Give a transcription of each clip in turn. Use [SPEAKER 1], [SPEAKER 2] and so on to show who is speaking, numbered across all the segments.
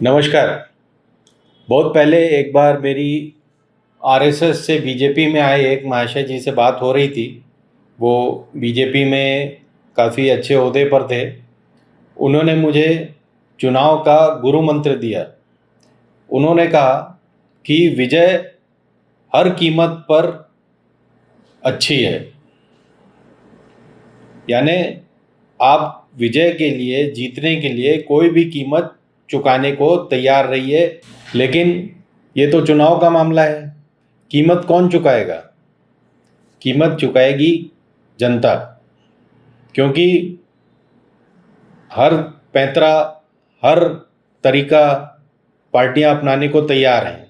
[SPEAKER 1] नमस्कार। बहुत पहले एक बार मेरी आरएसएस से बीजेपी में आए एक महाशय जी से बात हो रही थी। वो बीजेपी में काफ़ी अच्छे ओहदे पर थे। उन्होंने मुझे चुनाव का गुरु मंत्र दिया। उन्होंने कहा कि विजय हर कीमत पर अच्छी है। यानी आप विजय के लिए, जीतने के लिए कोई भी कीमत चुकाने को तैयार रहिए। लेकिन ये तो चुनाव का मामला है। कीमत कौन चुकाएगा? कीमत चुकाएगी जनता, क्योंकि हर पैंतरा, हर तरीका पार्टियां अपनाने को तैयार हैं।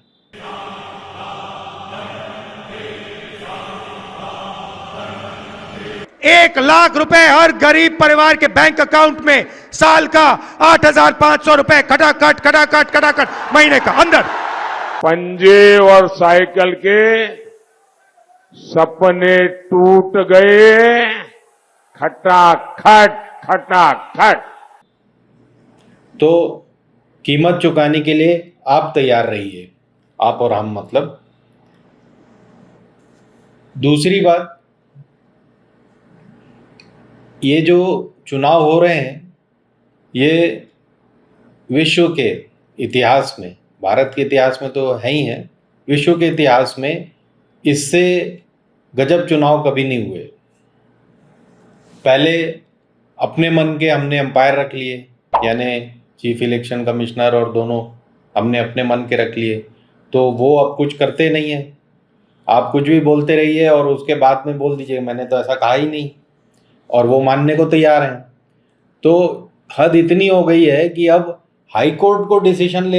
[SPEAKER 2] 1 लाख रुपए हर गरीब परिवार के बैंक अकाउंट में, साल का 8,500 रुपए खटाखट खटाखट खटाखट महीने का अंदर।
[SPEAKER 3] पंजे और साइकिल के सपने टूट गए, खटाखट खटाखट।
[SPEAKER 1] तो कीमत चुकाने के लिए आप तैयार रहिए, आप और हम मतलब। दूसरी बात, ये जो चुनाव हो रहे हैं, ये विश्व के इतिहास में, भारत के इतिहास में तो है ही है, विश्व के इतिहास में इससे गजब चुनाव कभी नहीं हुए। पहले अपने मन के हमने अंपायर रख लिए, यानी चीफ इलेक्शन कमिश्नर और दोनों हमने अपने मन के रख लिए, तो वो अब कुछ करते नहीं है। आप कुछ भी बोलते रहिए और उसके बाद में बोल दीजिए मैंने तो ऐसा कहा ही नहीं, और वो मानने को तैयार हैं। तो हद इतनी हो गई है कि अब हाई कोर्ट को डिसीजन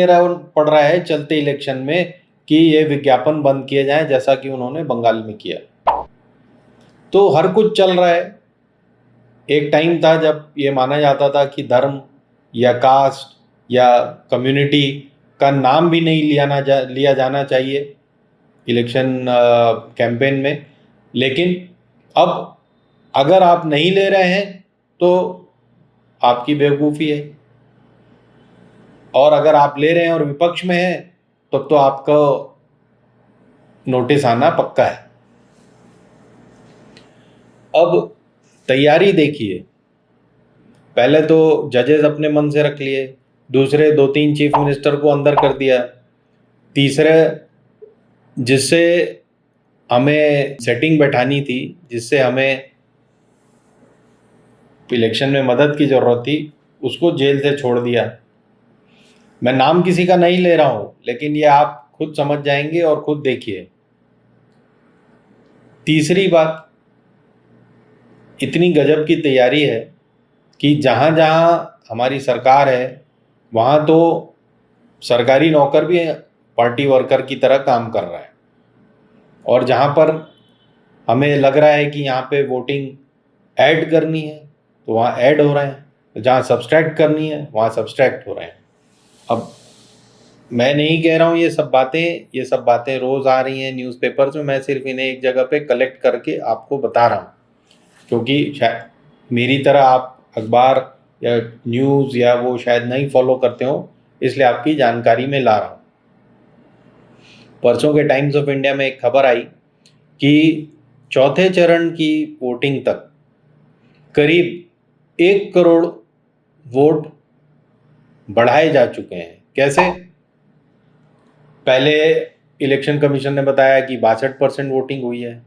[SPEAKER 1] पड़ रहा है चलते इलेक्शन में कि ये विज्ञापन बंद किए जाएं, जैसा कि उन्होंने बंगाल में किया। तो हर कुछ चल रहा है। एक टाइम था जब ये माना जाता था कि धर्म या कास्ट या कम्युनिटी का नाम भी नहीं लिया जाना चाहिए इलेक्शन कैंपेन में। लेकिन अब अगर आप नहीं ले रहे हैं तो आपकी बेवकूफ़ी है, और अगर आप ले रहे हैं और विपक्ष में हैं तब तो आपका नोटिस आना पक्का है। अब तैयारी देखिए। पहले तो जजेस अपने मन से रख लिए, दूसरे 2-3 चीफ मिनिस्टर को अंदर कर दिया, तीसरे जिससे हमें सेटिंग बैठानी थी, जिससे हमें इलेक्शन में मदद की ज़रूरत थी, उसको जेल से छोड़ दिया। मैं नाम किसी का नहीं ले रहा हूँ, लेकिन ये आप खुद समझ जाएंगे और खुद देखिए। तीसरी बात, इतनी गजब की तैयारी है कि जहाँ जहाँ हमारी सरकार है वहाँ तो सरकारी नौकर भी पार्टी वर्कर की तरह काम कर रहा है, और जहाँ पर हमें लग रहा है कि यहाँ पे वोटिंग ऐड करनी है तो वहाँ ऐड हो रहे हैं, जहाँ सब्सट्रैक्ट करनी है वहाँ सब्सट्रैक्ट हो रहे हैं। अब मैं नहीं कह रहा हूँ ये सब बातें रोज़ आ रही हैं न्यूज़पेपर्स में, मैं सिर्फ इन्हें एक जगह पे कलेक्ट करके आपको बता रहा हूँ, क्योंकि शायद मेरी तरह आप अखबार या न्यूज़ या वो शायद नहीं फॉलो करते हो, इसलिए आपकी जानकारी में ला रहा हूँ। परसों के टाइम्स ऑफ इंडिया में एक खबर आई कि चौथे चरण की वोटिंग तक करीब 1 करोड़ वोट बढ़ाए जा चुके हैं। कैसे? पहले इलेक्शन कमीशन ने बताया कि 62% वोटिंग हुई है।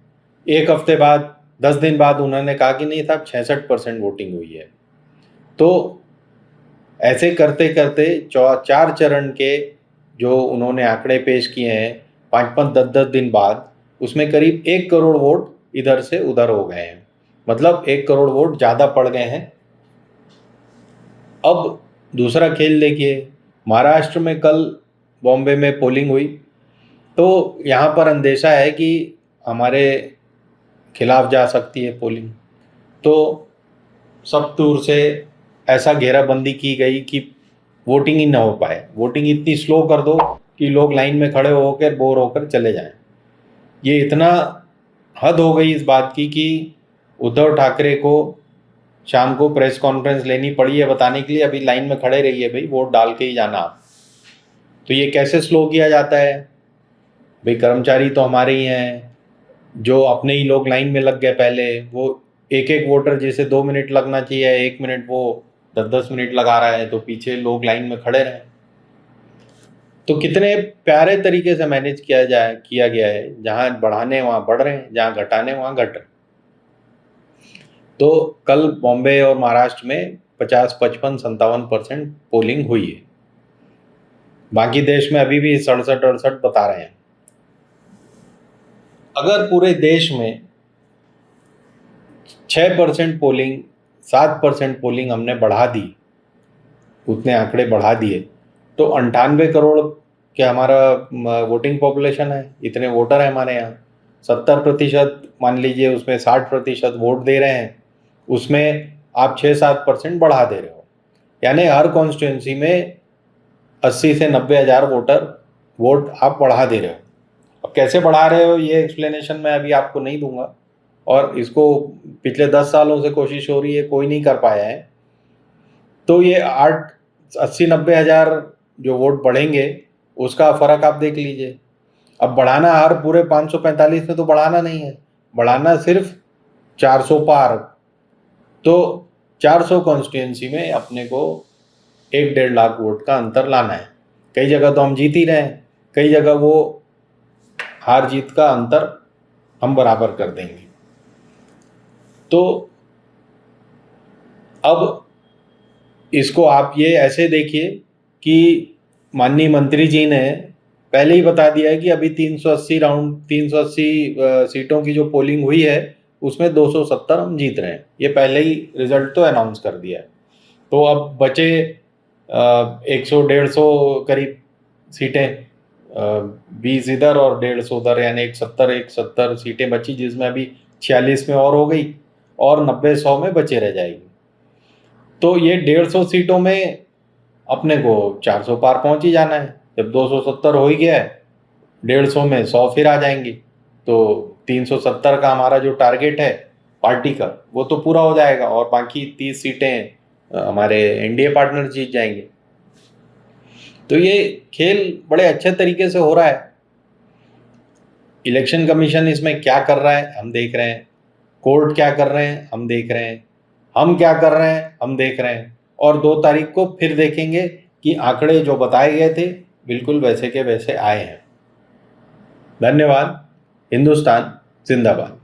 [SPEAKER 1] एक हफ्ते बाद, 10 दिन बाद उन्होंने कहा कि नहीं साहब 66% वोटिंग हुई है। तो ऐसे करते करते 4 चरण के जो उन्होंने आंकड़े पेश किए हैं 5-5, 10-10 दिन बाद, उसमें करीब 1 करोड़ वोट इधर से उधर हो गए हैं। मतलब 1 करोड़ वोट ज़्यादा पड़ गए हैं। अब दूसरा खेल देखिए, महाराष्ट्र में कल बॉम्बे में पोलिंग हुई, तो यहाँ पर अंदेशा है कि हमारे खिलाफ जा सकती है पोलिंग। तो सब दूर से ऐसा घेराबंदी की गई कि वोटिंग ही ना हो पाए। वोटिंग इतनी स्लो कर दो कि लोग लाइन में खड़े होकर बोर होकर चले जाएं। ये इतना हद हो गई इस बात की कि उद्धव ठाकरे को शाम को प्रेस कॉन्फ्रेंस लेनी पड़ी है बताने के लिए अभी लाइन में खड़े रहिए भाई, वोट डाल के ही जाना आप। तो ये कैसे स्लो किया जाता है? भाई कर्मचारी तो हमारे ही हैं, जो अपने ही लोग लाइन में लग गए पहले, वो एक एक वोटर जैसे 2 मिनट लगना चाहिए 1 मिनट वो 10-10 मिनट लगा रहा है, तो पीछे लोग लाइन में खड़े रहे। तो कितने प्यारे तरीके से मैनेज किया गया है, जहां बढ़ाने वहां बढ़ रहे हैं, जहां घटाने वहां घट रहे हैं। तो कल बॉम्बे और महाराष्ट्र में 50, 55, 57% पोलिंग हुई है। बाकी देश में अभी भी 67-68 बता रहे हैं। अगर पूरे देश में 6% पोलिंग, 7% पोलिंग हमने बढ़ा दी, उतने आंकड़े बढ़ा दिए, तो 98 करोड़ के हमारा वोटिंग पॉपुलेशन है, इतने वोटर है हमारे यहाँ। 70% मान लीजिए, उसमें 60% वोट दे रहे हैं, उसमें आप 6-7% बढ़ा दे रहे हो, यानी हर कॉन्स्टिट्यूंसी में 80 से 90 हज़ार वोट आप बढ़ा दे रहे हो। अब कैसे बढ़ा रहे हो ये एक्सप्लेनेशन मैं अभी आपको नहीं दूंगा, और इसको पिछले 10 सालों से कोशिश हो रही है, कोई नहीं कर पाया है। तो ये 80-90 हज़ार जो वोट बढ़ेंगे, उसका फर्क आप देख लीजिए। अब बढ़ाना हर पूरे 545 में तो बढ़ाना नहीं है, बढ़ाना सिर्फ 400 पार। तो 400 कॉन्स्टिट्यूंसी में अपने को 1-1.5 लाख वोट का अंतर लाना है। कई जगह तो हम जीत ही रहे हैं, कई जगह वो हार जीत का अंतर हम बराबर कर देंगे। तो अब इसको आप ये ऐसे देखिए कि माननीय मंत्री जी ने पहले ही बता दिया है कि अभी 380 सीटों की जो पोलिंग हुई है, उसमें 270 हम जीत रहे हैं। ये पहले ही रिजल्ट तो अनाउंस कर दिया है। तो अब बचे 100-150 करीब सीटें, 20 इधर और 150 उधर, यानी 170 सीटें बची, जिसमें अभी 46 में और हो गई, और 90-100 में बचे रह जाएगी। तो ये 150 सीटों में अपने को 400 पार पहुंच ही जाना है। जब 270 हो ही गया है, 150 में 100 फिर आ जाएंगी, तो 370 का हमारा जो टारगेट है पार्टी का, वो तो पूरा हो जाएगा, और बाकी 30 सीटें हमारे एनडीए पार्टनर जीत जाएंगे। तो ये खेल बड़े अच्छे तरीके से हो रहा है। इलेक्शन कमीशन इसमें क्या कर रहा है हम देख रहे हैं, कोर्ट क्या कर रहे हैं हम देख रहे हैं, हम क्या कर रहे हैं हम देख रहे हैं, और 2 तारीख को फिर देखेंगे कि आंकड़े जो बताए गए थे बिल्कुल वैसे के वैसे आए हैं। धन्यवाद। हिंदुस्तान जिंदाबाद।